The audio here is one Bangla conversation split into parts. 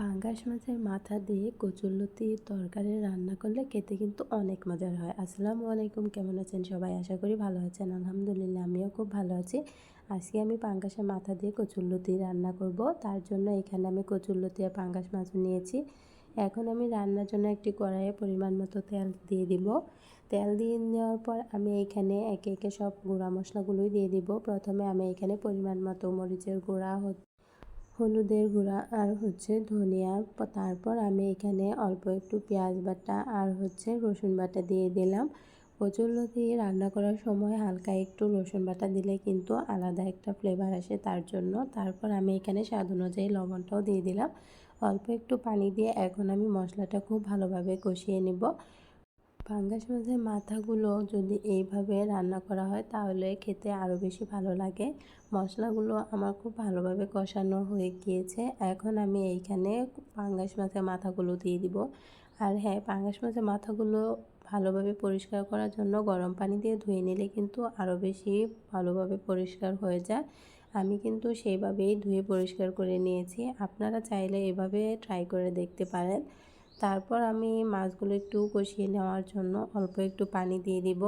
পাঙ্গাস মাছের মাথা দিয়ে কচুরলতির তরকারি রান্না করলে খেতে কিন্তু অনেক মজার হয়। আসসালামু আলাইকুম, কেমন আছেন সবাই? আশা করি ভালো আছেন। আলহামদুলিল্লাহ আমিও খুব ভালো আছি। আজকে আমি পাঙ্গাসের মাথা দিয়ে কচুরলতি রান্না করব। তার জন্য এখানে আমি কচুরলতি আর পাঙ্গাস মাছ নিয়েছি। এখন আমি রান্নার জন্য একটি কড়াইয়ে পরিমাণ মতো তেল দিয়ে দিব। তেল দিয়ে নেওয়ার পর আমি এখানে একে একে সব গুঁড়া মশলাগুলোই দিয়ে দিব। প্রথমে আমি এখানে পরিমাণ মতো মরিচের গুঁড়া, হলুদের গুঁড়া আর ধনিয়া, তারপর আমি এখানে অল্প একটু পেঁয়াজ বাটা আর রসুন বাটা দিয়ে দিলাম। কচুরলতি রান্না করার সময় হালকা একটু রসুন বাটা দিলে কিন্তু আলাদা একটা ফ্লেভার আসে, তার জন্য। তারপর আমি এখানে স্বাদ অনুযায়ী লবণটাও দিয়ে দিলাম। অল্প একটু পানি দিয়ে এখন আমি মশলাটা খুব ভালোভাবে কষিয়ে নিব। পাঙ্গাস মাছের মাথাগুলো যদি এইভাবে রান্না করা হয় তাহলে খেতে আরও বেশি ভালো লাগে। মশলাগুলো আমার খুব ভালোভাবে কষানো হয়ে গিয়েছে। এখন আমি এইখানে পাঙ্গাস মাছের মাথাগুলো দিয়ে দিব। আর হ্যাঁ, পাঙ্গাস মাছের মাথাগুলো ভালোভাবে পরিষ্কার করার জন্য গরম পানি দিয়ে ধুয়ে নিলে কিন্তু আরও বেশি ভালোভাবে পরিষ্কার হয়ে যায়। আমি কিন্তু সেইভাবেই ধুয়ে পরিষ্কার করে নিয়েছি। আপনারা চাইলে এভাবে ট্রাই করে দেখতে পারেন। তারপর আমি মাছগুলো একটু কষিয়ে নেওয়ার জন্য অল্প একটু পানি দিয়ে দিব।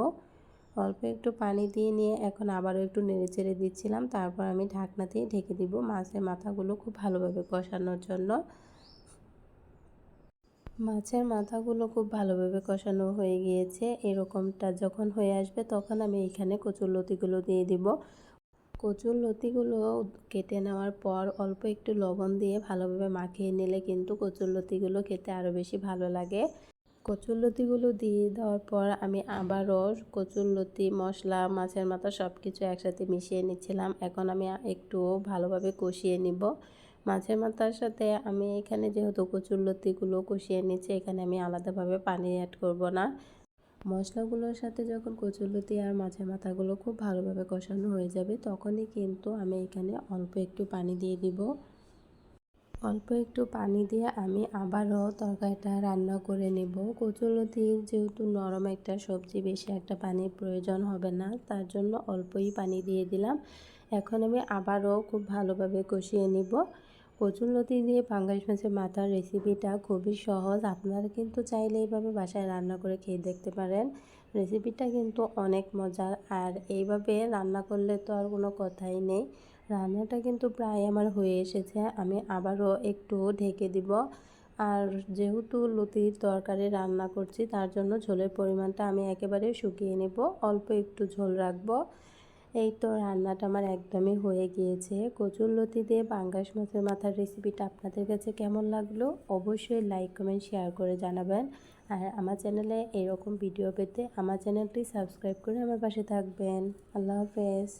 অল্প একটু পানি দিয়ে নিয়ে এখন আবারও একটু নেড়েচেড়ে দিচ্ছিলাম। তারপর আমি ঢাকনা দিয়ে ঢেকে দিব মাছের মাথাগুলো খুব ভালোভাবে কষানোর জন্য। মাছের মাথাগুলো খুব ভালোভাবে কষানো হয়ে গিয়েছে। এরকমটা যখন হয়ে আসবে তখন আমি এখানে কচুরলতিগুলো দিয়ে দিব। কচুরলতিগুলো কেটে নেওয়ার পর অল্প একটু লবণ দিয়ে ভালোভাবে মাখিয়ে নিলে কিন্তু কচুরলতিগুলো খেতে আরও বেশি ভালো লাগে। কচুরলতিগুলো দিয়ে দেওয়ার পর আমি আবারও কচুরলতি, মশলা, মাছের মাথা সব কিছু একসাথে মিশিয়ে নিচ্ছিলাম। এখন আমি একটু ভালোভাবে কষিয়ে নিব। মাছের মাথার সাথে আমি এখানে যেহেতু কচুরলতিগুলো কষিয়ে নিচ্ছি, এখানে আমি আলাদাভাবে পানি অ্যাড করব না। মশলাগুলোর সাথে যখন কচুরলতি আর মাছের মাথাগুলো খুব ভালোভাবে কষানো হয়ে যাবে তখনই কিন্তু আমি এখানে অল্প একটু পানি দিয়ে দিব। অল্প একটু পানি দিয়ে আমি আবারও তরকারিটা রান্না করে নেব। কচুরলতি যেহেতু নরম একটা সবজি, বেশি একটা পানির প্রয়োজন হবে না, তার জন্য অল্পই পানি দিয়ে দিলাম। এখন আমি আবারও খুব ভালোভাবে কষিয়ে নিব। কচুরলতি দিয়ে পাঙ্গাস মাছের মাথার রেসিপিটা খুবই সহজ। আপনারা কিন্তু চাইলে এইভাবে বাসায় রান্না করে খেয়ে দেখতে পারেন। রেসিপিটা কিন্তু অনেক মজার, আর এইভাবে রান্না করলে তো আর কোনো কথাই নেই। রান্নাটা কিন্তু প্রায় আমার হয়ে এসেছে। আমি আবারও একটু ঢেকে দিব। আর যেহেতু লতির তরকারি রান্না করছি তার জন্য ঝোলের পরিমাণটা আমি একেবারে শুকিয়ে নেব, অল্প একটু ঝোল রাখবো। এই তো রান্নাটা আমার একদমই হয়ে গিয়েছে। কচুরলতি দিয়ে পাঙ্গাস মাছের মাথার রেসিপিটা আপনাদের কাছে কেমন লাগলো অবশ্যই লাইক, কমেন্ট, শেয়ার করে জানাবেন। আর আমার চ্যানেলে এরকম ভিডিও পেতে আমার চ্যানেলটি সাবস্ক্রাইব করে আমার পাশে থাকবেন। আল্লাহ হাফেজ।